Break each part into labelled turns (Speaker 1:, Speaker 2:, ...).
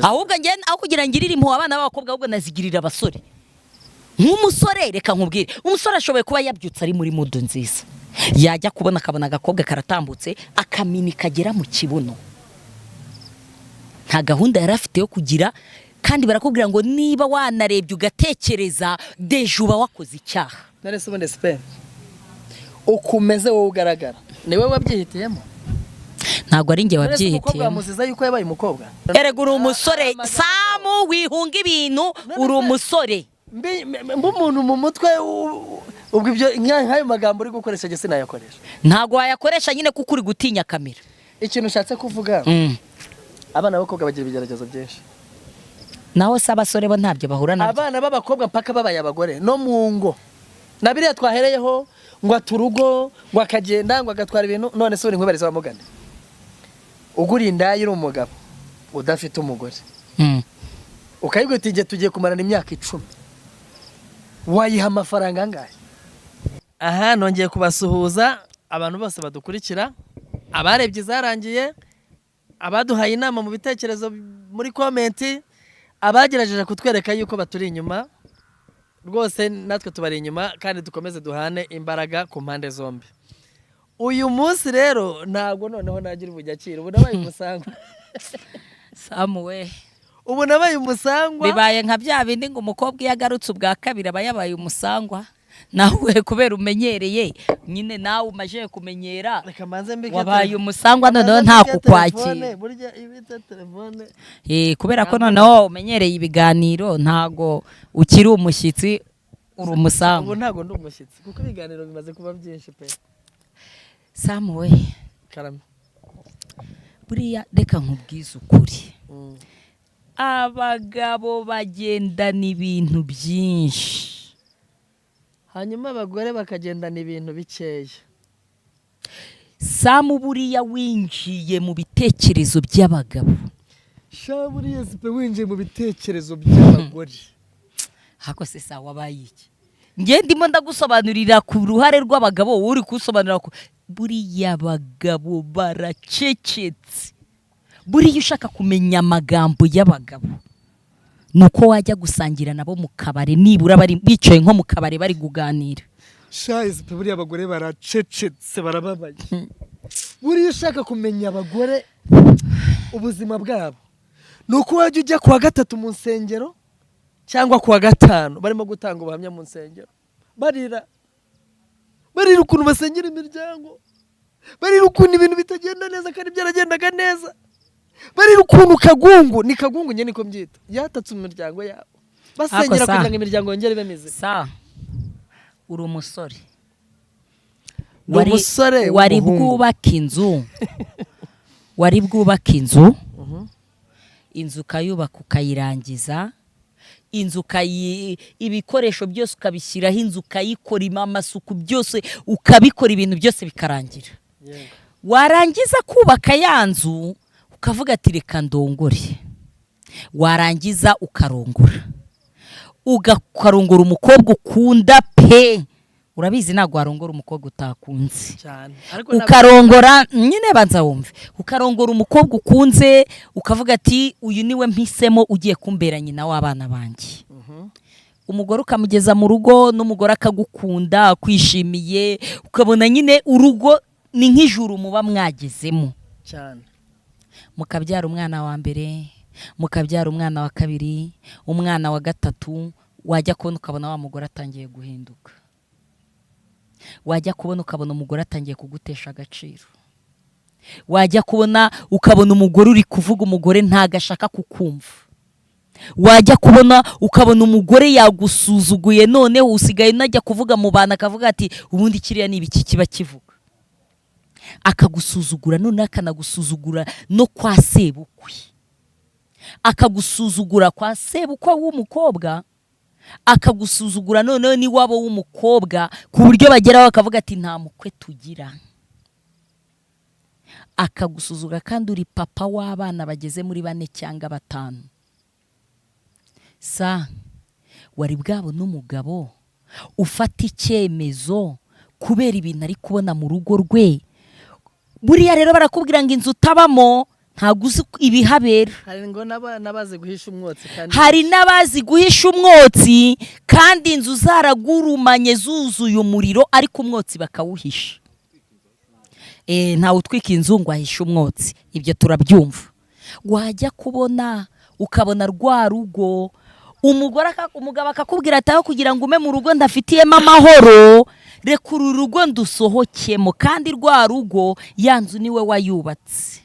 Speaker 1: ahubwo njye aho kugira ngirire impuhwe abana b'abakobwa ahubwo nazigirira abasore nk'umusore reka nkubwire umusore ashoboye kuba yabyutse ari muri mudu nziza yajya kubona akabona agakobwa karatambutse akamini kagera mu kibuno nta gahunda yari afite yo kugira kandi barakubwira ngo niba wanarebye ugatekereza deje uba wakoze icyaha
Speaker 2: narese ubundi Spain ukumeze wowe ugaragara niwe wabyihitiyemo
Speaker 1: ntago ari nge wabyihitiyemo
Speaker 2: umukobwa wamuziza yuko yabaye umukobwa
Speaker 1: erega uri umusore Samu wihunga ibintu uri umusore
Speaker 2: umuntu mu mutwe ubwo ibyo nk'ayo magambo uri gukoresha gese nayakoresha
Speaker 1: ntago wayakoresha nyine kuko uri gutinya kamera
Speaker 2: ikintu ushatse kuvuga abana b'abakobwa bagira ibigeragezo byinshi
Speaker 1: naho se abasore bo ntabyo bahura nabyo
Speaker 2: abana b'abakobwa mpaka babaye abagore no mu ngo nabiriya twahereyeho ngo aturugo ngo akagenda ngo agatwara ibintu none se uri nkubariza bamugane ugura indayi uri umugabo udafite umugore ukayigwita igihe tugiye kumarana imyaka 10 wayiha amafaranga angahe aha nongeye kubasuhuza abantu bose badukurikira abarebye zarangiye abaduhaye inama mu bitekerezo muri comment abagerageje kutwereka yuko baturi inyuma rwose natwe tubari inyuma kandi dukomeze duhane imbaraga ku mpande zombi uyu munsi rero ntabwo noneho nagira ubujyakira ubu nabaye umusangwa
Speaker 1: Samu we
Speaker 2: ubu nabaye umusangwa
Speaker 1: bibaye nka bya bindi ngo umukobwa yagarutse ubwa kabiri aba yabaye umusangwa nawe kubera umenyereye nyine nawe umaje kumenyera wabaye umusangwa noneho nta kukwakira
Speaker 2: burya ibita telefone
Speaker 1: kubera ko noneho umenyereye ibiganiro ntago ukiri umushyitsi uri umusangwa
Speaker 2: ubu ntago ndi umushyitsi kuko ibiganiro bimaze kuba byinshi pe
Speaker 1: Samu we
Speaker 2: karame
Speaker 1: buriya reka nkubwize ukuri abagabo bagendana ibintu byinshi
Speaker 2: hanyuma abagore bakagendana ibintu bikeya
Speaker 1: Samu buriya winjiye mu bitekerezo by'abagabo
Speaker 2: buriya sipe winjiye mu bitekerezo by'abagore
Speaker 1: hako se sawa bayiki nge ndimo ndagusobanurira ku ruhare rw'abagabo uri kusobanura buriya abagabo baracecetse buriya ushaka kumenya amagambo y'abagabo nuko wajya gusangira nabo mu kabare nibura bari bicaye nko mu kabare bari kuganira
Speaker 2: shayize buriya abagore baracecetse barababaye buriya ushaka kumenya abagore ubuzima bwabo nuko wajya ujya kuwa 3 mu nsengero cyangwa kuwa 5 barimo gutanga ubuhamya mu nsengero barira ukuntu basengera imiryango barira ukuntu ibintu bitagenda neza kandi byaragendaga neza barira ukuntu kagungu ni kagungu nyene niko mbyita yatatse imiryango yabo basengera kugira ngo imiryango yongere bemeze
Speaker 1: uri umusore wari bwubaka inzu inzu ukayubaka ukayirangiza inzu ibikoresho byose ukabishyiraho inzu ukayikora amasuku byose ukabikora ibintu byose bikarangira warangiza kubaka ya nzu ukavuga ati reka ndongore warangiza ukarongora ugakarongora umukobwa ukunda pe urabizi ntago warongora umukobwa utakunze
Speaker 2: cyane
Speaker 1: ukarongora nyine banza wumve ukarongora umukobwa ukunze ukavuga ati uyu niwe mpisemo ugiye kumbera nyina w'abana banjye umugore ukamugeza mu rugo n'umugore akagukunda kwishimiye ukabona nyine urugo ni nk'ijuru muba mwagezemo
Speaker 2: cyane
Speaker 1: mukabyara umwana wa mbere mukabyara umwana wa kabiri umwana wa gatatu wajya kubona ukabona wa mugore atangiye guhinduka wajya kubona ukabona umugore atangiye kugutesha agaciro wajya kubona ukabona umugore uri kuvuga umugore ntagashaka kukumva wajya kubona ukabona umugore yagusuzuguye none usigaye najya kuvuga mu bana akavuga ati ubundi kiriya ni ibiki kiba kivuga akagusuzugura none akanagusuzugura no kwa sebukwe akagusuzugura kwa sebukwe w'umukobwa akagusuzugura none ni wabo w'umukobwa ku buryo bageraho akavuga ati nta mukwe tugira akagusuzugura kandi uri papa w'abana bageze muri 4 cyangwa 5 wari bwabo n'umugabo ufata icyemezo kubera ibintu ari kubona mu rugo rwe buriya rero barakubwira ngo inzu utabamo ntabwo uzi ibihabera.
Speaker 2: hari ngo n'abazi guhisha umwotsi kandi
Speaker 1: Hari n'abazi guhisha umwotsi kandi inzu zaragurumanye zuzuye umuriro ariko umwotsi bakawuhisha. Ntawe utwika inzu ngo ahishe umwotsi, ibyo turabyumva. Wajya kubona ukabona rwa rugo umugabo akakubwira ati aho kugira ngo ume mu rugo ndafitiyemo amahoro, reka uru rugo ndusohokemo, kandi rwa rugo ya nzu niwe wayubatse.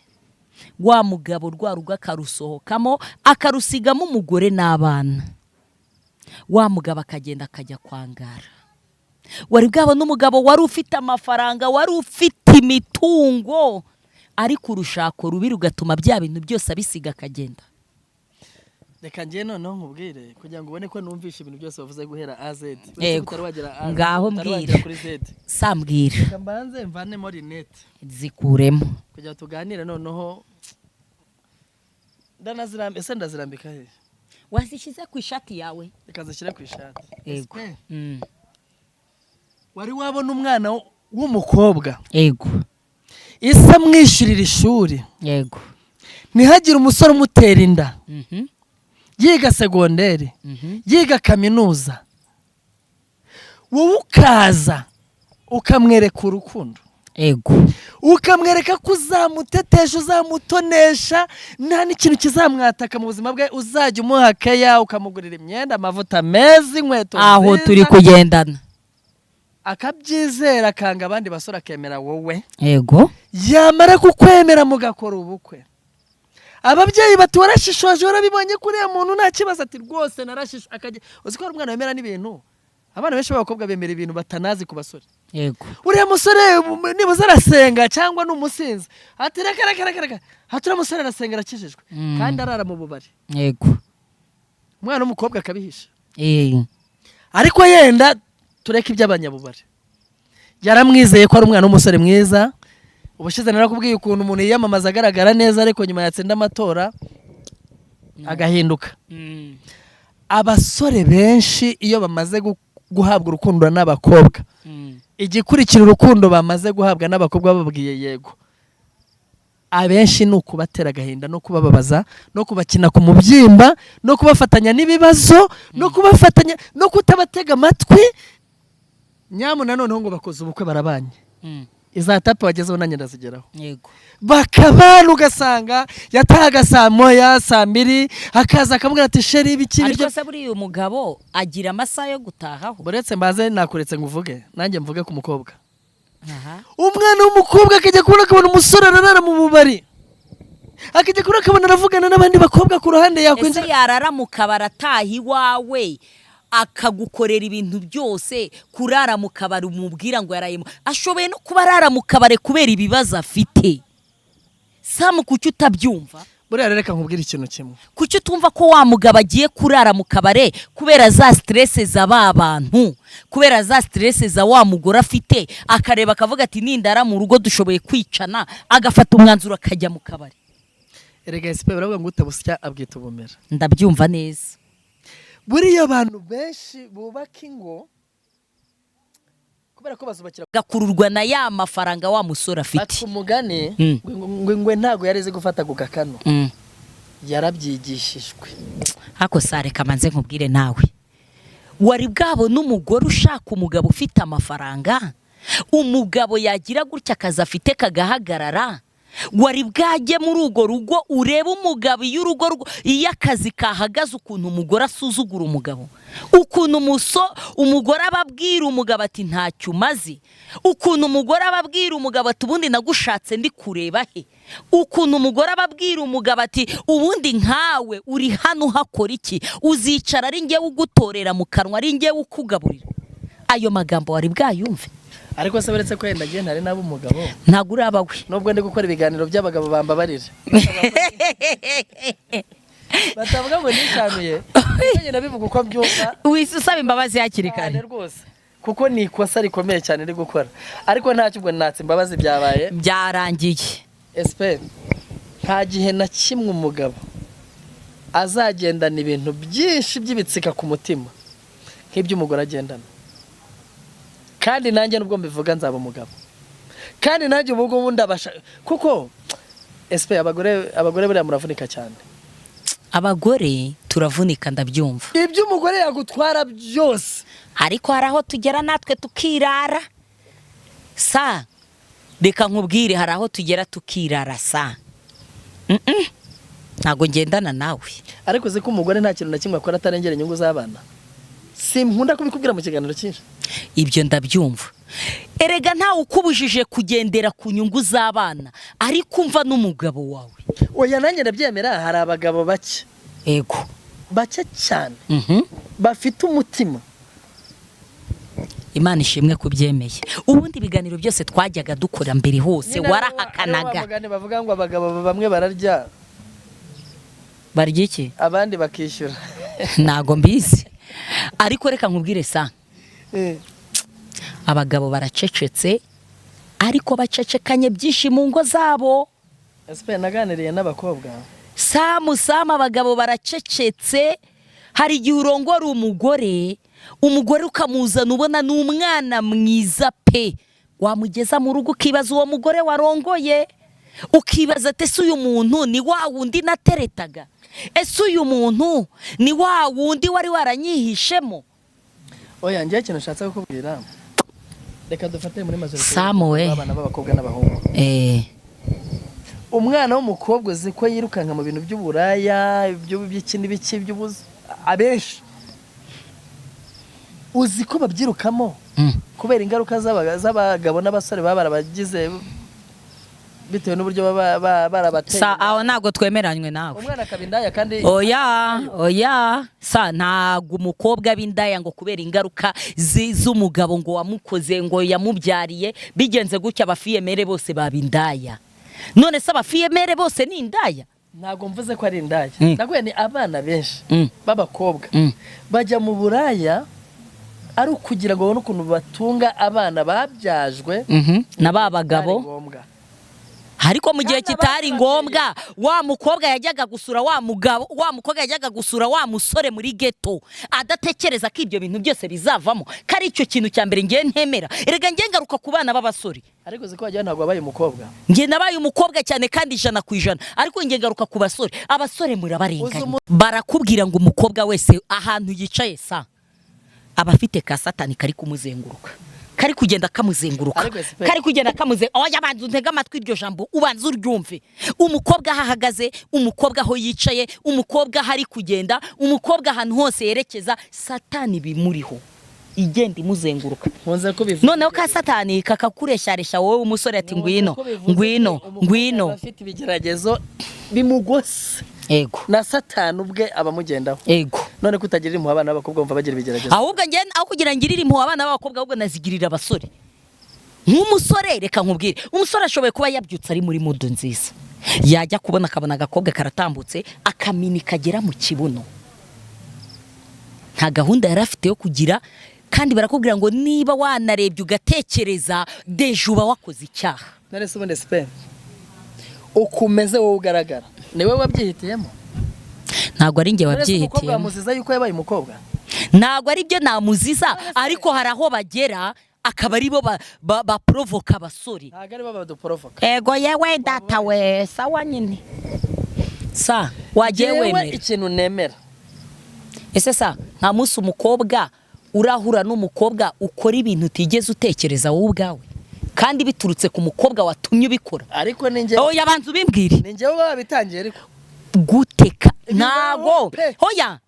Speaker 1: Wa mugabo rwa rugo akarusohokamo akarusigamo umugore n'abana, wa mugabo akagenda akajya kwangara. Wari bwabona umugabo wari ufite amafaranga, wari ufite imitungo, ariko urushako rubi rugatuma bya bintu byose abisiga akagenda.
Speaker 2: reka ngiye noneho nkubwire kugira ngo ubone ko numvishe ibintu byose bavuze guhera AZ.
Speaker 1: Ngaho mbwira sambwira,
Speaker 2: reka mbanze mvanemo rinete
Speaker 1: zikuremo
Speaker 2: kugira tuganire noneho. Ndazirambika he?
Speaker 1: Wazishyize ku ishati yawe?
Speaker 2: Reka zishyire ku ishati.
Speaker 1: Yego.
Speaker 2: Wari wabona umwana w'umukobwa
Speaker 1: Yego.
Speaker 2: isa mwishyurira ishuri,
Speaker 1: Yego.
Speaker 2: ntihagire umusore umutera inda, yiga segonderi, yiga kaminuza, wowe ukaza ukamwereka urukundo,
Speaker 1: Yego.
Speaker 2: ukamwereka ko uzamutetesha, uzamutonesha, nta n'ikintu kizamwataka mu buzima bwe, uzajya umuha keya, ukamugurira imyenda, amavuta meza, inkweto nziza,
Speaker 1: aho turi kugendana,
Speaker 2: akabyizera, akanga abandi basore, akemera wowe.
Speaker 1: Yego.
Speaker 2: Yamara kukwemera mugakora ubukwe, ababyeyi bati warashishoje, warabibonye kuri ya muntu nta kibazo, ati rwose narashisho, akajya uzi ko hari umwana wemera n'ibintu. Abana benshi b'abakobwa bemera ibintu batanazi ku basore.
Speaker 1: Yego.
Speaker 2: Uriya musore nibuze arasenga cyangwa n'umusinzi, ati reka haturi musore arasenga arakijijwe, kandi arara mu bubari.
Speaker 1: Yego.
Speaker 2: Umwana w'umukobwa akabihisha.
Speaker 1: Ariko
Speaker 2: yenda tureke iby'abanyabubari, yaramwizeye ko ari umwana w'umusore mwiza. Ubushize narakubwiye ukuntu umuntu yiyamamaza agaragara neza, ariko nyuma yatsinda amatora agahinduka. Abasore benshi iyo bamaze guhabwa urukundo n'abakobwa, igikurikira urukundo bamaze guhabwa n'abakobwa bababwiye yego, abenshi ni ukubatera agahinda, no kubababaza, no kubakina ku mubyimba, no kubafatanya n'ibibazo, no kubafatanya, no kutabatega amatwi. Nyamuna noneho ngo bakoze ubukwe barabanye, izatape wagezeho nanjye ndazigeraho.
Speaker 1: Yego.
Speaker 2: Bakabana ugasanga yatahaga saa moya, saa mbiri, akaza akamubwira ati sheri ibiki biryo.
Speaker 1: Ariko se buriya umugabo agira amasaha yo gutahaho?
Speaker 2: Buretse mbaze nakuretse nguvuge, nanjye mvuge ku mukobwa. Umwana w'umukobwa akajya kubona akabona umusore ararara mu bubari, akajya kubona akabona aravugana n'abandi bakobwa ku ruhande, yakwinjira.
Speaker 1: Ese yarara mu kabari ataha iwawe akagukorera ibintu byose, kurara mu kabari umubwira ngo yarayemo, ashoboye no kuba arara mu kabari kubera ibibazo afite. Samu, kuki utabyumva?
Speaker 2: Buriya reka nkubwira ikintu kimwe,
Speaker 1: kuki utumva ko wa mugabo agiye kurara mu kabare kubera za stress za ba bantu, kubera za stress za wa mugore afite, akareba akavuga ati nindara mu rugo dushoboye kwicana, agafata umwanzuro akajya mu kabari.
Speaker 2: Erega SP baravuga ngo utabusya abwita ubumera.
Speaker 1: Ndabyumva neza.
Speaker 2: Buriya abantu benshi bubaka ingo kubera ko bazubakira
Speaker 1: gakururwa na ya mafaranga wa musore afite.
Speaker 2: Ati umugani ngwe ntago yareze gufata gukakano, yarabyigishijwe.
Speaker 1: Hako sare kamanze nkubwire nawe, wari bwabo n'umugore ushaka umugabo ufite amafaranga, umugabo yagira gutya akaza afite kagahagarara, wari bwaje muri ugo rugo ureba umugabo y'urugo iyo akazi kahagaze, ukuntu umugore asuzugura umugabo, ukuntu umugore ababwira umugabo ati ntacyo umaze, ukuntu umugore ababwira umugabo ati ubundi nagushatse ndi kureba he, ukuntu umugore ababwira umugabo ati ubundi nkawe uri hano hakora iki, uzicara ari ngewe ugutorera mu kanwa, ari ngewe ukugaburira. Ayo magambo wari bwayumve?
Speaker 2: Ariko se baretse ko yenda giye ntare nabo umugabo
Speaker 1: ntago urabawe,
Speaker 2: nubwo ndi gukora ibiganiro by'abagabo bambabarira batavuga ngo nishanuye, ngenda bivuga uko byumva,
Speaker 1: wisaba imbabazi hakiri kare
Speaker 2: rwose, kuko ni ikosa rikomeye cyane ndi gukora, ariko ntacyo ubwo natse imbabazi byabaye byarangiye. SP nta gihe na kimwe umugabo azagendana ibintu byinshi by'ibitsika ku mutima nk'iby'umugore agendana. Kandi nanjye nubwo mbivuga nzaba umugabo, kandi nanjye ubwo ndabasha, kuko SP abagore buriya muravunika cyane.
Speaker 1: Abagore turavunika ndabyumva.
Speaker 2: Ibyo umugore yagutwara byose.
Speaker 1: Ariko hari aho tugera natwe tukirara. Sa reka nkubwire hari aho tugera tukirara sa. Ntago ngendana nawe.
Speaker 2: Ariko uzi ko umugore nta kintu na kimwe akora atarengera inyungu z'abana. Sinkunda kubikubwira mu kiganiro cyinshi.
Speaker 1: Ibyo ndabyumva. Erega ntawe ukubujije kugendera ku nyungu z'abana, ariko umva n'umugabo wawe.
Speaker 2: Oya nanjye ndabyemera, hari abagabo bake.
Speaker 1: Ego.
Speaker 2: Bake cyane. Bafite umutima.
Speaker 1: Imana ishimwe kubyemeye. Ubundi biganiro byose twajyaga dukora mbere hose warahakanaga.
Speaker 2: Abagani bavuga ngo abagabo bamwe bararya.
Speaker 1: Barya iki?
Speaker 2: Abandi bakishyura.
Speaker 1: Nago mbizi. Ariko reka nkubwire sa. Abagabo baracecetse ariko bacecekanye byinshi mu ngo zabo.
Speaker 2: SP naganiriye n'abakobwa.
Speaker 1: Samu abagabo baracecetse. Hari igihe urongora umugore ukamuzana ubona n'umwana mwiza pe, wamugeza mu rugo ukibaza uwo mugore warongoye, ukibaza ate se uyu muntu ni wa wundi nateretaga, ese uyu muntu ni wa wundi wari waranyihishemo.
Speaker 2: Oya njye ikintu nshatse kukubwira, reka dufate muri majorite
Speaker 1: abana
Speaker 2: b'abakobwa n'abahungu. Umwana w'umukobwa uzi ko yirukanka mu bintu by'uburaya, by'ikindi biki by'ubuzi abenshi uzi ko babyirukamo kubera ingaruka z'abagabo n'abasore baba barabagize bitewe n'uburyo barabateye.
Speaker 1: Sa aho nago twemeranywe nawe.
Speaker 2: Umwana akabindaya kandi
Speaker 1: oya sa ntago umukobwa bindaya ngo kubera ingaruka z'umugabo ngo wamukoze ngo yamubyariye bigenze gutya abafiyemere bose babindaya. None se abafiyemere bose ni indaya?
Speaker 2: Ntago mvuze ko ari indaya. Naguye ni abana benshi b'abakobwa bajya mu buraya ari ukugira ngo babone ukuntu batunga abana babyajwe
Speaker 1: na babagabo. Ariko mu gihe kitari ngombwa wa mukobwa yajyaga gusura wa mukobwa yajyaga gusura wa musore muri ghetto adatekereza ko ibyo bintu byose bizavamo, kari icyo kintu cya mbere ngiye ntemera. Erega ngiye ngaruka ku bana b'abasore.
Speaker 2: Ariko ziko wajya ntago abaye umukobwa.
Speaker 1: Ngiye nabaye umukobwa cyane kandi 100%, ariko ngiye ngaruka ku basore. Abasore murabarenganya. Barakubwira ngo umukobwa wese ahantu yicaye sa abafite ka satani kari kumuzenguruka, kari kugenda kamuzenguruka, kari kugenda oya banzu ntega amatwi iryo jambo ubanza uryumve. Umukobwa ahahagaze, umukobwa aho yicaye, umukobwa hari kugenda, umukobwa ahantu hose yerekeza, satani bimuriho igenda imuzenguruka. Noneho ka satani kakakuresharesha wowe umusore ati ngwino
Speaker 2: afite ibigeragezo bimugose.
Speaker 1: Ego.
Speaker 2: Na satani ubwe abamugendaho.
Speaker 1: Ego.
Speaker 2: None kutagirira impuhwe abana b'abakobwa umva bagira ibigeragezo.
Speaker 1: Ahubwo ngene aho kugira ngirira impuhwe abana b'abakobwa ahubwo nazigirira abasore. Nk'umusore reka nkubwire, umusore ashoboye kuba yabyutse ari muri mudu nziza, yajya kubona akabona agakobwa karatambutse akamini kagera mu kibuno, nta gahunda yari afite yo kugira. Kandi barakubwira ngo niba wanarebye ugatekereza dejuba wakoze icyaha.
Speaker 2: Nare se ubundi SP ukumeze wowe ugaragara niwe wabyihitiyemo.
Speaker 1: Ntago ari nge wabyihitiyemo.
Speaker 2: Umukobwa wamuziza yuko yabaye umukobwa.
Speaker 1: Ntago ari byo namuziza, ariko hari aho bagera akaba ari bo ba provoka abasore.
Speaker 2: Ntago ari bo baduprovoka.
Speaker 1: Ego yewe data we sawa nyine. Sa wagiye wemera
Speaker 2: ikintu nemera.
Speaker 1: Ese sa nta munsi umukobwa urahura n'umukobwa ukora ibintu utigeze utekereza wowe ubwawe, kandi biturutse ku mukobwa watumye ubikora.
Speaker 2: Ariko ninjye
Speaker 1: oya banzu bimbwire
Speaker 2: ninjye wabitangiye ariko
Speaker 1: guteka nago hoya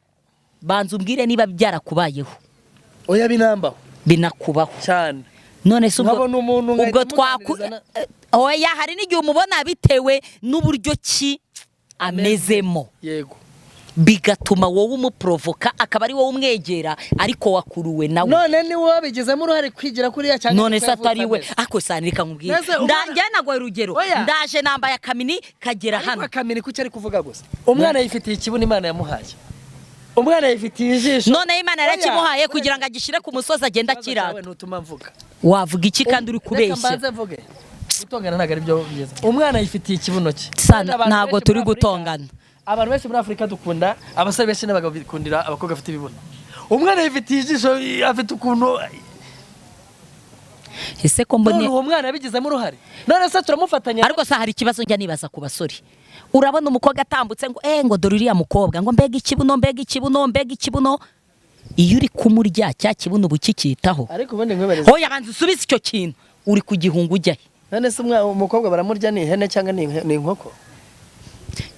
Speaker 1: banzu mbwire niba byarakubayeho.
Speaker 2: Oya binambaho
Speaker 1: binakubaho
Speaker 2: cyane.
Speaker 1: None se
Speaker 2: ubwo
Speaker 1: oya hari n'igihe umubona bitewe n'uburyo ki amezemo.
Speaker 2: Yego.
Speaker 1: Bigatuma wowe umuprovoka akaba ari wowe umwegera ariko wakuruwe nawe.
Speaker 2: None ni wowe bigezemo uruhare kwigira kuri ya cyangwa
Speaker 1: none se atari we ako sanirika nkubwira. Ndanjye nagwa urugero ndaje nambaye akamini kagera hano.
Speaker 2: Akamini kuki ari kuvuga gusa umwana yifitiye ikibuni Imana yamuhaye. Umwana yifitiye ijisho
Speaker 1: none Imana yarakimuhaye kugira ngo agishire ku musozi agenda kirata.
Speaker 2: Ntutuma mvuga
Speaker 1: wavuga iki kandi uri kubeshya.
Speaker 2: Mbanze mvuge gutongana ntago ari byo byiza. Umwana yifitiye ikibuno cye
Speaker 1: ntago turi gutongana.
Speaker 2: Abantu benshi muri Afrika dukunda abasore benshi n'abagabo bikundira abakobwa afite ibibuno. Umwana yifitiye ijisho afite ukuntu
Speaker 1: ese ko
Speaker 2: none
Speaker 1: mbone
Speaker 2: uwo mwana yabigizemo uruhare none se turamufatanya
Speaker 1: ariko sa hari ikibazo njya nibaza ku basore urabona umukobwa atambutse ngo dore uriya mukobwa ngo mbega ikibuno iyo uri kumurya cya kibuno bukikitaho
Speaker 2: ariko ubundi nkwebereza
Speaker 1: hoya banza usubize icyo kintu uri ku gihungu ujyahe
Speaker 2: none se umukobwa baramurya ni ihene cyangwa ni inkoko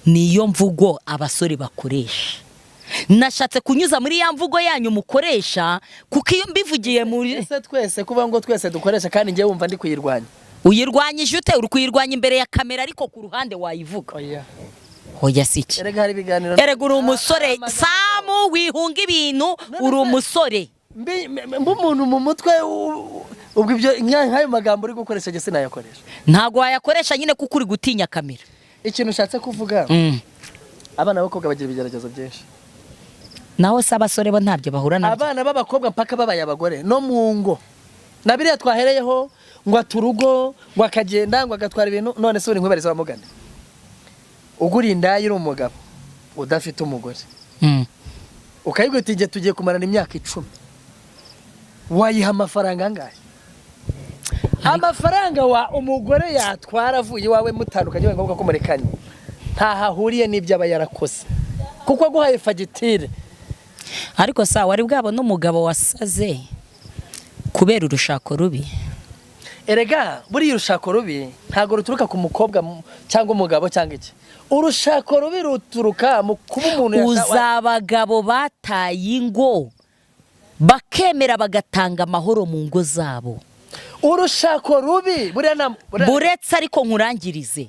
Speaker 1: niyo mvugo abasore bakoresha nashatse kunyuza muri ya mvugo yanyu mukoresha kuko iyo mbivugiye muri
Speaker 2: ese twese kuvuga ngo twese dukoresha kandi njye wumva ndi kuyirwanya
Speaker 1: uyirwanyije ute uri kuyirwanya imbere ya kamera ariko ku ruhande wayivuga hoya si iki
Speaker 2: erega hari ibiganiro
Speaker 1: erega uri umusore Samu wihunga ibintu uri umusore
Speaker 2: mba umuntu mu mutwe ubwo ibyo nk'ayo magambo uri gukoresha njye sinayakoresha
Speaker 1: ntago wayakoresha nyine kuko uri gutinya kamera
Speaker 2: ikintu ushatse kuvuga abana b'abakobwa bagira ibigeragezo byinshi
Speaker 1: naho se abasore bo ntabyo bahura nabyo
Speaker 2: abana b'abakobwa mpaka babaye abagore no mu ngo na biriya twahereyeho ngo aturugo ngo akagenda ngo agatwara ibintu none se uri nkwebereza bamugane ugura indaya uri umugabo udafite umugore ukayibwira uti tugiye kumarana imyaka 10 wayiha amafaranga angahe amafaranga wa umugore yatwara avuye iwawe mutandukanye we ngombwa ko murekanye ntahahuriye n'ibyo aba yarakoze kuko aguhaye fagitire
Speaker 1: ariko sa wari bwabo n'umugabo wasaze kubera urushako rubi
Speaker 2: erega buriya urushako rubi ntago ruturuka ku mukobwa cyangwa umugabo cyangwa iki urushako rubi ruturuka mu kuba umuntu
Speaker 1: uzabagabo bataye ingo bakemera bagatanga amahoro mu ngo zabo
Speaker 2: urushako rubi
Speaker 1: buretse ariko nkurangirize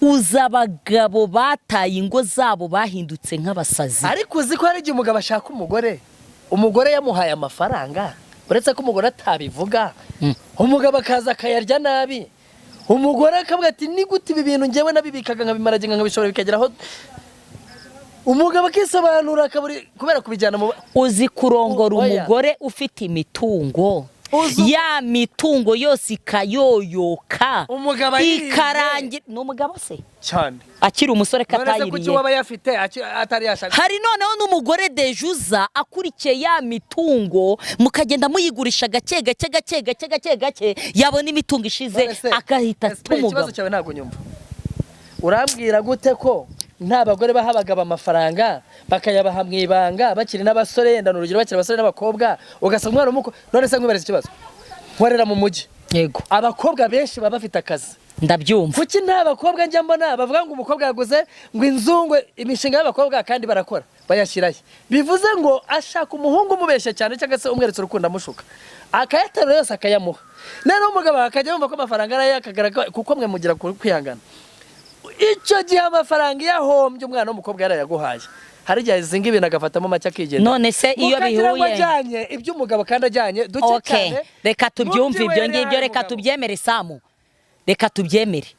Speaker 1: uzabagabo bataye ingo zabo bahindutse nk'abasazi
Speaker 2: ariko uzi ko hari igihe umugabo ashaka umugore yamuhaye amafaranga uretse ko umugore atabivuga umugabo akaza akayarya nabi umugore akavuga ati ni gute ibi bintu ngewe nabibikaga nkabimaraginga nkabishobora bikageraho umugabo akisobanura kubera kubijyana mu
Speaker 1: uzi kurongora umugore ufite imitungo ya mitungo yose ikayoyoka ikarangira n'umugabo se
Speaker 2: cyane
Speaker 1: akiri umusore katayiriye
Speaker 2: kuki waba yafite atari yashaka
Speaker 1: hari noneho n'umugore dejuza akurikiye ya mitungo mukagenda muyigurisha gake yabona imitungo ishize akahita umugabo
Speaker 2: ikibazo cyawe ntago nyumva urambwira gute ko nta bagore bahabaga amafaranga bakayabaha mu ibanga bakiri n'abasore yenda n'urugero bakiri abasore n'abakobwa ugasanga umwana w'umuko none se nkwibareza ikibazo nkorera mu mujyi
Speaker 1: yego
Speaker 2: abakobwa benshi baba bafite akazi
Speaker 1: ndabyumva
Speaker 2: kuki nta bakobwa njya mbona bavuga ngo umukobwa yaguze ngo inzungu imishinga y'abakobwa kandi barakora bayashyirayo bivuze ngo ashaka umuhungu umubeshya cyane cyangwa se umweretse urukundo amushuka akayaterura yose akayamuha noneho umugabo akajya yumva ko amafaranga arayakagaragara kuko mwe mugira kwihangana icyo gihe amafaranga yahombye umwana w'umukobwa yarayaguhaye hari igihe zinga ibintu agafatamo make akigenda
Speaker 1: none se iyo bihuye
Speaker 2: ajyanye iby'umugabo kandi ajyanye duke cyane
Speaker 1: reka tubyumve ibyo ngibyo reka tubyemere Samu reka tubyemere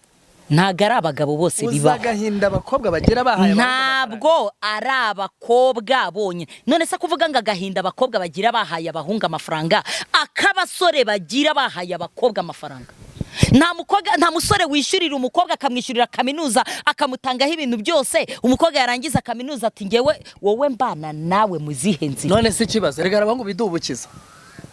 Speaker 1: ntago ari abagabo bose bibaho
Speaker 2: uzagahinda abakobwa bagira bahaye
Speaker 1: ntabwo ari abakobwa bonyine none se kuvuga ngo agahinda abakobwa bagira bahaye abahungu amafaranga akabasore bagira bahaye abakobwa amafaranga nta musore wishyurira umukobwa akamwishyurira kaminuza akamutangaho ibintu byose umukobwa yarangiza kaminuza ati ngewe wowe mbana nawe muzihe nzira
Speaker 2: none se ikibazo rega abahungu bidubukiza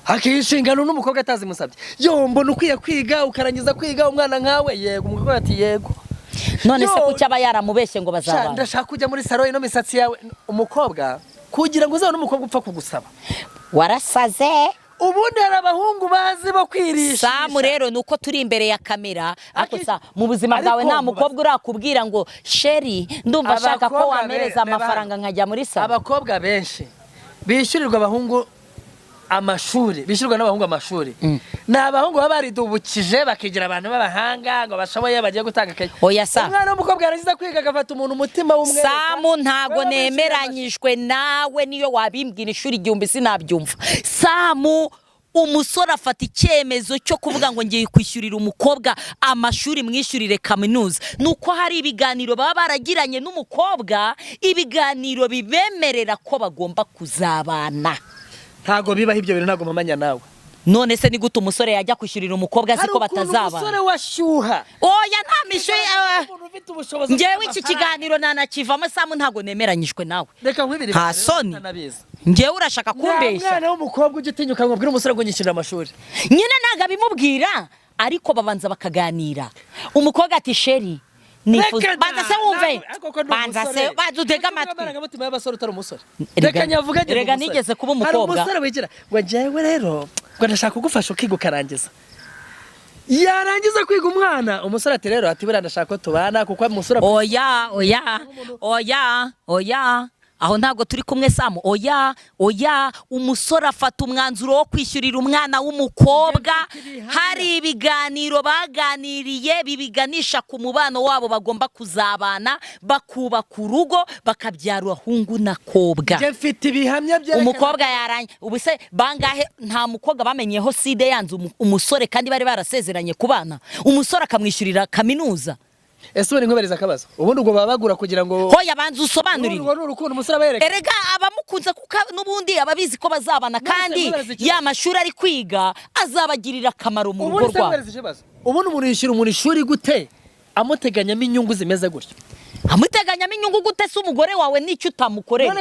Speaker 2: hakishingano n'umukobwa atazimusabye yo mbona ukwiye kwiga ukarangiza kwiga umwana nkawe yego umukobwa ati yego
Speaker 1: none se kuki aba yaramubeshye ngo bazabana
Speaker 2: ndashaka kujya muri salo ino misatsi yawe umukobwa kugira ngo uzabone umukobwa upfa kugusaba
Speaker 1: warasaze
Speaker 2: ubundi hari abahungu bazi bo kwirisha
Speaker 1: Samu rero nuko turi imbere ya kamera akosa mu buzima bwawe nta mukobwa urakubwira ngo sheri ndumva ashaka ko wamereza amafaranga nkajya muri salo
Speaker 2: abakobwa benshi bishyurirwa abahungu amashuri bishyurwa n'abahungu amashuri ni abahungu baba baridubukije bakigira abantu b'abahanga ngo bashoboye bagiye gutanga akayi
Speaker 1: oya sa
Speaker 2: umwana w'umukobwa yarangiza kwiga agafata umuntu umutima w'umwereka
Speaker 1: Samu ntago nemeranyijwe nawe niyo wabimbwira ishuri igihumbi sinabyumva Samu umusore afata icyemezo cyo kuvuga ngo ngiye kwishyurira umukobwa amashuri mwishyurire kaminuza nuko hari ibiganiro baba baragiranye n'umukobwa ibiganiro bibemerera ko bagomba kuzabana
Speaker 2: ntago bibaho ibyo bintu ntago mpamanya nawe
Speaker 1: none se ni gute umusore yajya kwishyurira umukobwa azi ko batazabana?
Speaker 2: umusore washyuha.
Speaker 1: Oya nta mishuye. Ngewe iki kiganiro nanakivamo Samu ntago nemeranyishwe nawe.
Speaker 2: Reka nkwibire.
Speaker 1: Nta soni. Ngewe urashaka kumbeshya.
Speaker 2: Mwana w'umukobwa ugitinyuka ngo abwire umusore ngo nyishyurira amashuri.
Speaker 1: Nyine ntago abimubwira ariko babanza bakaganira. Umukobwa ati sheri nifuza banza se wumve. Banza se badutega amatwi.
Speaker 2: Mutima y'abasore utari umusore. Reka nyavuga nge.
Speaker 1: Rega nigeze kuba umukobwa.
Speaker 2: Hari umusore wigira ngo njyewe rero ngo ndashaka kugufasha ukiga ukarangiza. Yarangiza kwiga umwana umusore ati rero ati bura ndashaka ko tubana kuko umusore oya aho ntago turi kumwe Samu. Oya umusore afata umwanzuro wo kwishyurira umwana w'umukobwa. Hari ibiganiro baganiriye bibiganisha ku mubano wabo bagomba kuzabana bakubaka urugo bakabyara ahungu na kobwa. Je mfite ibihamya byerekana
Speaker 1: umukobwa yaranye ubuse bangahe nta mukobwa bamenyeho side yanze umusore kandi bari barasezeranye kubana umusore akamwishyurira kaminuza.
Speaker 2: Ese uri nkuberiza akabazo ubundi ubwo babagura kugira ngo
Speaker 1: hoya banza usobanurire
Speaker 2: ubwo n'urukundo umusore abereka.
Speaker 1: Erega abamukunze kuko nubundi ababizi ko bazabana kandi ya mashuri ari kwiga azabagirira akamaro mu rugo rwabo.
Speaker 2: Ubundi umuntu yishyura umuntu ishuri gute amuteganyamo inyungu zimeze gutyo?
Speaker 1: Amuteganyamo inyungu gute se umugore wawe n'icyo utamukorera?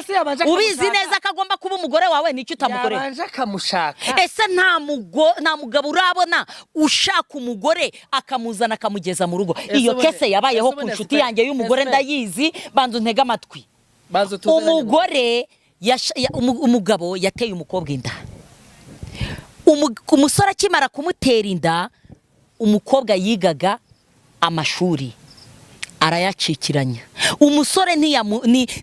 Speaker 1: Ubizi neza akagomba kuba umugore wawe n'icyo utamukorera.
Speaker 2: Yabanje akamushaka.
Speaker 1: Ese nta mugabo urabona ushaka umugore akamuzana akamugeza mu rugo. Iyo kese yabayeho ku nshuti yanjye y'umugore ndayizi banza ntega amatwi. Umugore umugabo yateye umukobwa inda. Umusore akimara kumutera inda umukobwa yigaga amashuri arayacikiranya. Umusore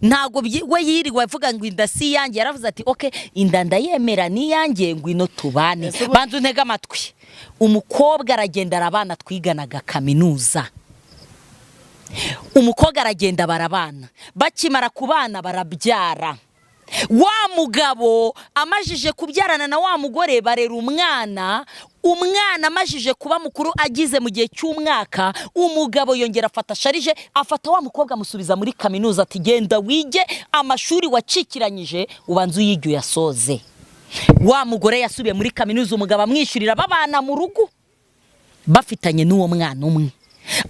Speaker 1: ntago we yiriwe avuga ngo inda si yanjye yaravuze ati okay inda ndayemera ni yanjye ngwino tubane. Banza ntega amatwi. Umukobwa aragenda arabana twiganaga kaminuza. Umukobwa aragenda barabana bakimara kubana barabyara. Wa mugabo amajije kubyarana na wa mugore barera umwana amajije kuba mukuru agize mu gihe cy'umwaka umugabo yongera afata sharije afata wa mukobwa amusubiza muri kaminuza ati genda wige amashuri wacikiranyije ubanza uyige uyasoze. Wa mugore yasubiye muri kaminuza umugabo amwishyurira babana mu rugo bafitanye n'uwo mwana umwe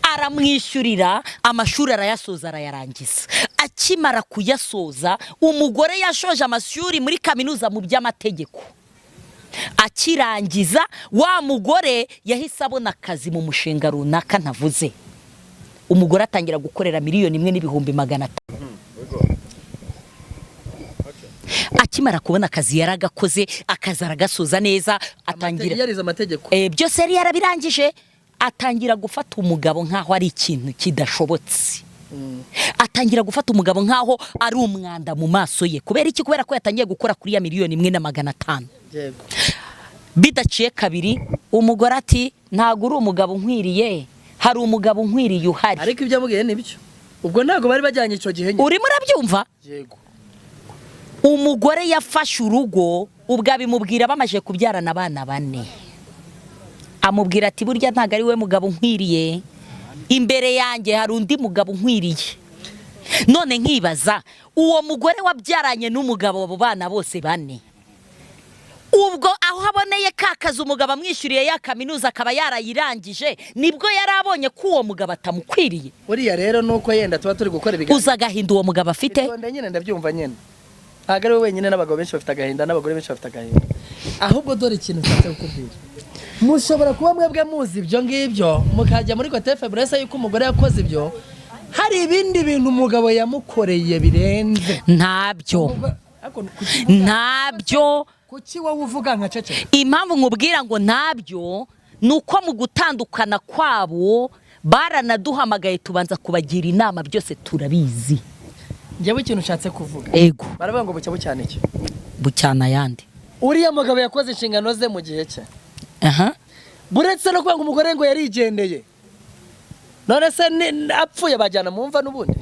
Speaker 1: aramwishyurira amashuri arayasoza arayarangiza. Akimara kuyasoza umugore yashoje amashuri muri kaminuza mu by'amategeko. Akirangiza wa mugore yahise abona akazi mu mushinga runaka ntavuze. Umugore atangira gukorera 1,500,000. Akimara kubona akazi yaragakoze akazi aragasoza neza atangira
Speaker 2: yarize amategeko.
Speaker 1: Byose yari yarabirangije atangira gufata umugabo nkaho ari ikintu kidashobotse. Atangira gufata umugabo nkaho ari umwanda mu maso ye. Kubera iki? Kubera ko yatangiye gukora kuri ya 1,500,000. Yego. Bidaciye kabiri umugore ati ntago uri umugabo nkwiriye hari umugabo nkwiriye uhari.
Speaker 2: Ariko ibyo amugiye nibyo. Ubwo ntago bari bajyanye ico gihe nyine.
Speaker 1: Uri murabyumva?
Speaker 2: Yego.
Speaker 1: Umugore yafashe urugo ubwo abimubwira bamaje kubyarana abana 4. Amubwira ati burya ntago ari we mugabo nkwiriye. Imbere yanjye hari undi mugabo nkwiriye. None nkibaza uwo mugore wabyaranye n'umugabo abo bana bose 4. Ubwo aho aboneye kakaza umugabo amwishyuriye ya kaminuza akaba yarayirangije nibwo yarabonye ko uwo mugabo atamukwiriye.
Speaker 2: Uriya rero nuko yenda tuba turi gukora ibiganiro.
Speaker 1: Uza gahinda uwo mugabo afite.
Speaker 2: Ntonde nyine ndabyumva nyine. Ntago ari we wenyine n'abagabo benshi bafite agahinda n'abagore benshi bafite agahinda. Ahubwo dore ikintu nshatse kukubwira. Mushobora kuba mwebwe muzi ibyo ngibyo mukajya muri Cote Febrese yuko umugore yakoze ibyo. Hari ibindi bintu umugabo yamukoreye birenze.
Speaker 1: Ntabyo. Ntabyo.
Speaker 2: Kuki wowe uvuga nka cece?
Speaker 1: Impamvu nkubwira ngo ntabyo nuko mu gutandukana kwabo baranaduhamagaye tubanza kubagira inama byose turabizi.
Speaker 2: Njyewe ikintu nshatse kuvuga.
Speaker 1: Ego.
Speaker 2: Baravuga ngo bucya bucyane iki?
Speaker 1: Bucyana yandi.
Speaker 2: Uriya mugabo yakoze inshingano ze mu gihe cye.
Speaker 1: Aha.
Speaker 2: Buretse no kuvuga ngo umugore ngo yarigendeye. None se apfuye bajyana mu mva n'ubundi.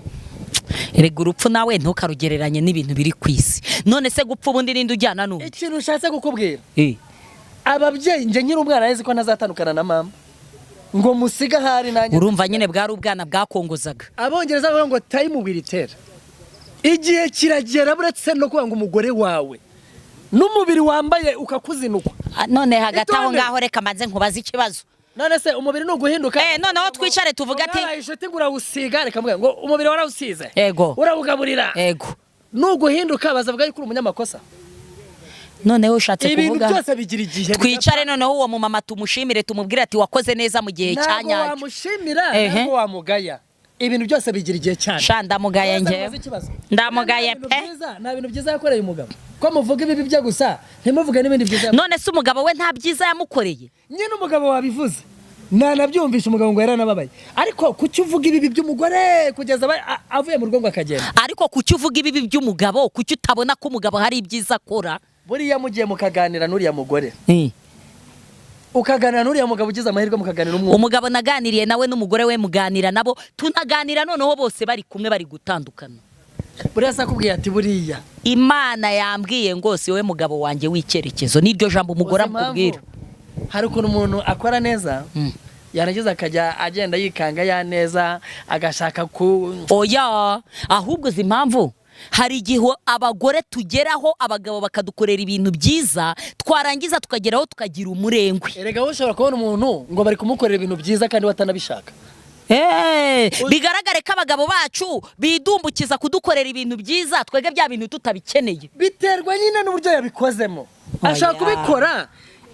Speaker 1: Erega urupfu nawe ntukarugereranye n'ibintu biri kwisi. None se gupfa ubundi ninde ujyana n'undi?
Speaker 2: Ikintu nshatse kukubwira. Ababyeyi nje nyiri umwana yeze ko ntazatandukana na mama. Ngo musiga hari nanjye.
Speaker 1: Urumva nyine bwari ubwana bwakongozaga.
Speaker 2: Abongereza bavuga ngo time will tell. Igihe kiragera buretse no kuvuga ngo umugore wawe n'umubiri wambaye ukakuzinukwa.
Speaker 1: none hagati aho
Speaker 2: Itonde.
Speaker 1: ngaho reka manze nkubaze ikibazo.
Speaker 2: none se umubiri nuguhinduka
Speaker 1: Noneho twicare tuvuga ati
Speaker 2: inshuti ngurawusiga reka mvuga ngo umubiri warawusize
Speaker 1: Ego.
Speaker 2: urawugaburira
Speaker 1: ego
Speaker 2: nuguhinduka bazavuga yuko uri umunyamakosa.
Speaker 1: noneho ushatse
Speaker 2: ibintu
Speaker 1: kuvuga
Speaker 2: byose bigira igihe
Speaker 1: twicare noneho uwo mu mama tumushimire tumubwire ati wakoze neza mu gihe
Speaker 2: ntabwo
Speaker 1: cyanyacyo.
Speaker 2: wamushimira
Speaker 1: Ehe.
Speaker 2: ntabwo wamugaya ibintu byose bigira igihe cyane.
Speaker 1: Sha ndamugaye
Speaker 2: Ntaza
Speaker 1: njyewe.
Speaker 2: kubaza ikibazo.
Speaker 1: Ndamugaye
Speaker 2: Nta bintu
Speaker 1: pe.
Speaker 2: byiza- nta bintu byiza yakoreye umugabo ko muvuga ibibi bye gusa ntimuvuge n'ibindi byiza yakoreye.
Speaker 1: None se umugabo we nta byiza yamukoreye?
Speaker 2: nyine umugabo wabivuze ntanabyumvisha umugabo ngo yaranababaye ariko kuki uvuga ibibi by'umugore kugeza avuye mu rugo ngo akagenda.
Speaker 1: Ariko kuki uvuga ibibi by'umugabo, kuki utabona ko umugabo hari ibyiza akora?
Speaker 2: buriya mugiye mukaganira n'uriya mugore ukaganira n'uriya mugabo ugize amahirwe mukaganira umwe
Speaker 1: umugabo naganiriye nawe n'umugore we muganira nabo tunaganira noneho bose bari kumwe bari gutandukana.
Speaker 2: buriya se akubwiye ati buriya
Speaker 1: Imana yambwiye ngo si wowe mugabo wanjye w'icyerekezo, niryo jambo umugore
Speaker 2: Uzi impamvu?
Speaker 1: amubwira.
Speaker 2: hari ukuntu umuntu akora neza yarangiza akajya agenda yikanga ya neza agashaka ku
Speaker 1: Oya, ahubwo uzi impamvu hari igihe abagore tugeraho abagabo bakadukorera ibintu byiza twarangiza tukageraho tukagira umurengwe.
Speaker 2: erega wowe ushobora kubona umuntu ngo bari kumukorera ibintu byiza kandi watanabishaka.
Speaker 1: Bigaragare ko abagabo bacu bidumbukiza kudukorera ibintu byiza twebwe bya bintu tutabikeneye.
Speaker 2: biterwa nyine n'uburyo yabikozemo. ashaka kubikora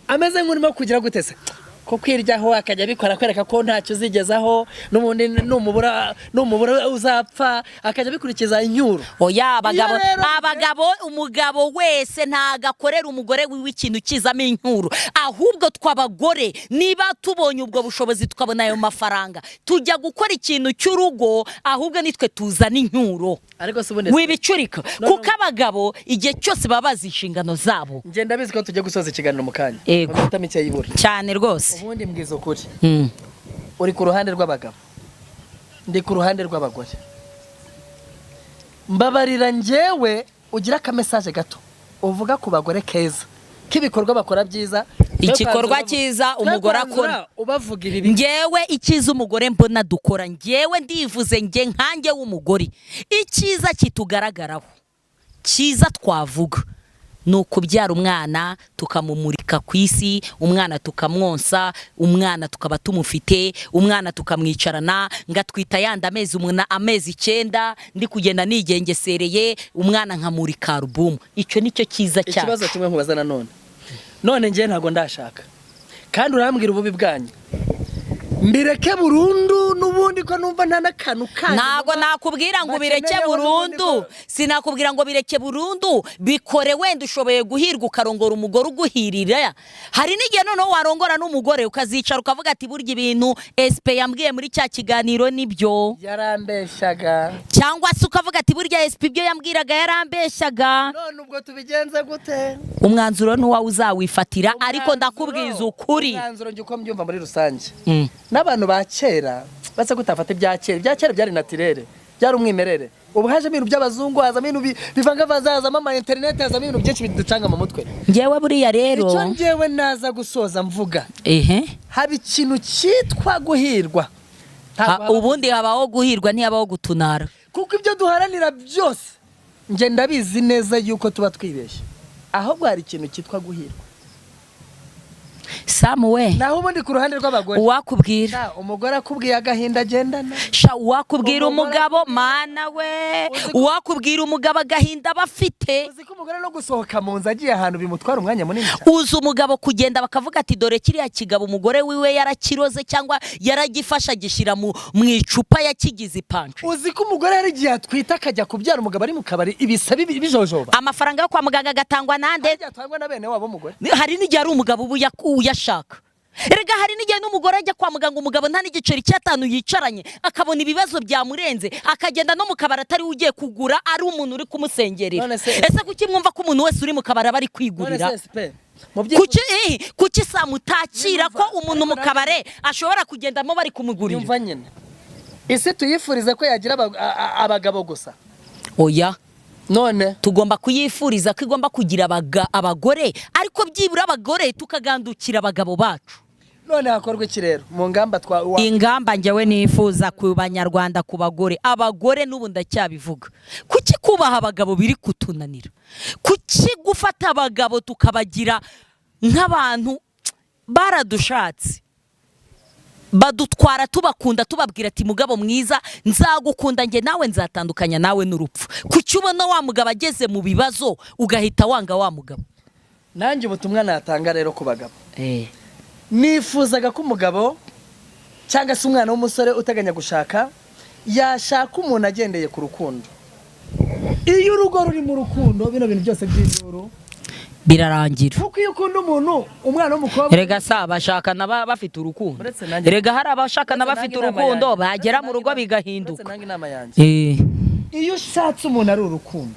Speaker 2: ameze nk'urimo kugira gute se ko kwiryaho akajya abikora kwereka ko ntacyo uzigezaho n'ubundi numubura uzapfa akajya abikurikiza inyuro.
Speaker 1: Oya, abagabo
Speaker 2: Iyo rero-
Speaker 1: abagabo umugabo wese ntagakorera umugore wiwe ikintu kizamo inkuru, ahubwo tw'abagore niba tubonye ubwo bushobozi tukabona ayo mafaranga tujya gukora ikintu cy'urugo, ahubwo nitwe tuzana inkuru
Speaker 2: ariko se ubundi
Speaker 1: wibicurika kuko abagabo igihe cyose baba bazi inshingano zabo.
Speaker 2: ngenda bizi ko tujya gusoza ikiganiro mu kanya
Speaker 1: Ego.
Speaker 2: mu minota mike y'ibura.
Speaker 1: Cyane rwose.
Speaker 2: ubundi mbwiza ukuri uri ku ruhande rw'abagabo ndi ku ruhande rw'abagore. mbabarira njyewe ugira akamesaje gato uvuga ku bagore keza k'ibikorwa bakora byiza.
Speaker 1: Igikorwa cyiza umugore akora
Speaker 2: ubavuga ibibi.
Speaker 1: njyewe icyiza umugore mbona dukora, njyewe ndivuze njye nkanjye w'umugore, icyiza kitugaragaraho cyiza twavuga ni ukubyara umwana tukamumurika ku isi, umwana tukamwonsa, umwana tukaba tumufite, umwana tukamwicarana ngatwita yandi amezi 9 ndi kugenda nigengesereye umwana nkamurika alubumu. Icyo nicyo cyiza cyane.
Speaker 2: ikibazo kimwe nkubaza none njye ntago ndashaka kandi urambwira ububi bwanyu mbireke burundu n'ubundi ko numva nta n'akantu kanyu.
Speaker 1: Ntago nakubwira ngo bireke burundu, sinakubwira ngo bireke burundu, bikore wenda ushoboye guhirwa ukarongora umugore uguhirira. Hari n'igihe noneho warongora n'umugore ukazicara ukavuga ati burya ibintu SP yambwiye muri cya kiganiro nibyo,
Speaker 2: yarambeshyaga.
Speaker 1: cyangwa se ukavuga ati burya SP ibyo yambwiraga yarambeshyaga.
Speaker 2: none ubwo tubigenze gute?
Speaker 1: Umwanzuro ni wawe uzawifatira, ariko ndakubwiza ukuri.
Speaker 2: umwanzuro njye uko mbyumva muri rusange n'abantu ba kera base gutafata ibya kera byari natirere byari umwimerere. ubu haje ibintu by'abazungu hazamo ibintu bivangavanze hazamo ama internet hazamo ibintu byinshi biducanga mu mutwe.
Speaker 1: Njyewe buriya rero
Speaker 2: icyo njyewe naza gusoza mvuga haba ikintu cyitwa guhirwa.
Speaker 1: ubundi habaho guhirwa ntihabaho gutunara,
Speaker 2: kuko ibyo duharanira byose njye ndabizi neza yuko tuba twibeshye, ahubwo hari ikintu cyitwa guhirwa.
Speaker 1: Samuwe
Speaker 2: naho ubundi ku ruhande rw'abagore
Speaker 1: uwakubwira
Speaker 2: umugore akubwiye agahinda agendana,
Speaker 1: uwakubwira umugabo mana we, uwakubwira umugabo agahinda bafite.
Speaker 2: uzi ko umugore no gusohoka mu nzu agiye ahantu bimutwara umwanya munini cyane.
Speaker 1: Uzi umugabo kugenda bakavuga ati dore kiriya kigabo umugore wiwe yarakiroze cyangwa yaragifasha gishyira mu icupa yakigize ipanche.
Speaker 2: uzi ko umugore hari igihe atwita akajya kubyara umugabo ari mu kabari ibisa bijojoba.
Speaker 1: Amafaranga yo kwa muganga agatangwa nande?
Speaker 2: Atangwa na bene wabo umugore.
Speaker 1: Hari n'igihe ari umugabo uyashaka. Erega hari n'igihe n'umugore ajya kwa muganga umugabo nta n'igiceri cy'atanu yicaranye akabona ibibazo byamurenze akagenda no mu kabari atari ugiye kugura ari umuntu uri kumusengerera. Ese kuki mwumva ko umuntu wese uri mu kabari aba ari kwigurira? Kuki samutakira ko umuntu mu kabare ashobora kugendamo bari kumugurira?
Speaker 2: Yumva nyine ese tuyifurize ko yagira abagabo gusa?
Speaker 1: Oya,
Speaker 2: none
Speaker 1: tugomba kuyifuriza ko igomba kugira abagore, ariko byibura abagore tukagandukira abagabo bacu.
Speaker 2: none hakorwa iki rero mu ngamba
Speaker 1: ingamba njyewe nifuza ku banyarwanda, ku bagore, abagore n'ubu ndacyabivuga, kuki kubaha abagabo biri kutunanira? Kuki gufata abagabo tukabagira nk'abantu baradushatse badutwara tubakunda tubabwira ati mugabo mwiza nzagukunda njye nawe nzatandukanya nawe n'urupfu kuki ubona wa mugabo ageze mu bibazo ugahita wanga wa mugabo.
Speaker 2: nanjye ubutumwa natanga rero ku bagabo nifuzaga ko umugabo cyangwa se umwana w'umusore uteganya gushaka yashaka umuntu agendeye ku rukundo. Iyo urugo ruri mu rukundo bino bintu byose by'induru
Speaker 1: birarangira.
Speaker 2: kuko iyo ukunda umuntu umwana w'umukobwa
Speaker 1: Erega sa bashakana bafite urukundo. Erega hari abashakana bafite urukundo bagera mu rugo bigahinduka.
Speaker 2: Iyo ushatse umuntu ari urukundo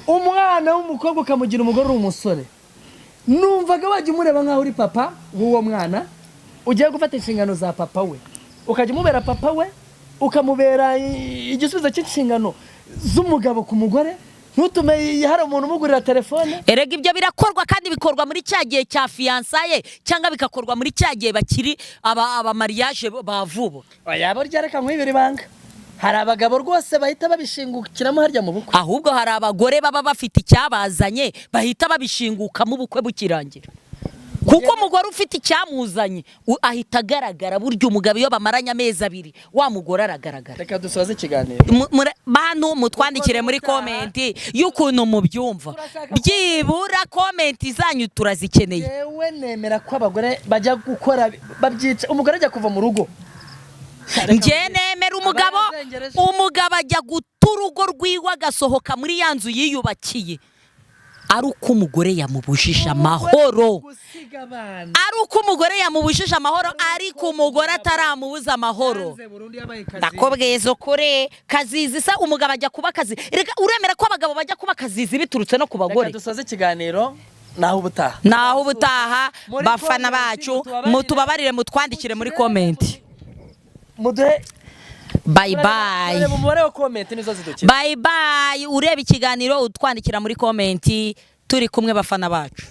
Speaker 2: umwana w'umukobwa ukamugira umugore uri umusore numvaga wajya umureba nkaho uri papa w'uwo mwana ugiye gufata inshingano za papa we ukajya umubera papa we ukamubera igisubizo cy'inshingano z'umugabo ku mugore. Ntutume hari umuntu umugurira telefone.
Speaker 1: Erega ibyo birakorwa kandi bikorwa muri cya gihe cya fiançaye cyangwa bikakorwa muri cya gihe bakiri aba mariage bavubo.
Speaker 2: Yabo ryareka nkwibira ibanga. Hari abagabo rwose bahita babishingukiramo harya mu bukwe.
Speaker 1: Ahubwo hari abagore baba bafite icyabazanye bahita babishinguka mu bukwe bukirangira. Kuko umugore ufite icyamuzanye ahita agaragara buryo umugabo iyo bamaranye amezi 2 wa mugore aragaragara.
Speaker 2: Reka dusoze ikiganiro.
Speaker 1: Bantu mutwandikire muri comment y'ukuntu mubyumva. Byibura comment zanyu turazikeneye.
Speaker 2: Yewe nemera ko abagore bajya gukora babyica umugore ajya kuva mu rugo.
Speaker 1: Nje nemera umugabo ajya guturugo rwiwa gasohoka muri yanzu yiyubakiye. Ari uko umugore yamubujije amahoro. Ari uko umugore yamubujije amahoro ariko umugore ataramubuza amahoro. Nakobwezo kure kazizi sa umugabo ajya kuba kazi. Reka uremera ko abagabo bajya kuba kazizi biturutse no ku bagore.
Speaker 2: Reka dusoze ikiganiro naho
Speaker 1: ubutaha bafana bacu mutubabarire mutwandikire muri comment.
Speaker 2: Muduhe
Speaker 1: bye bye. Bye bye. Ureba ikiganiro utwandikira muri comment turi kumwe bafana bacu.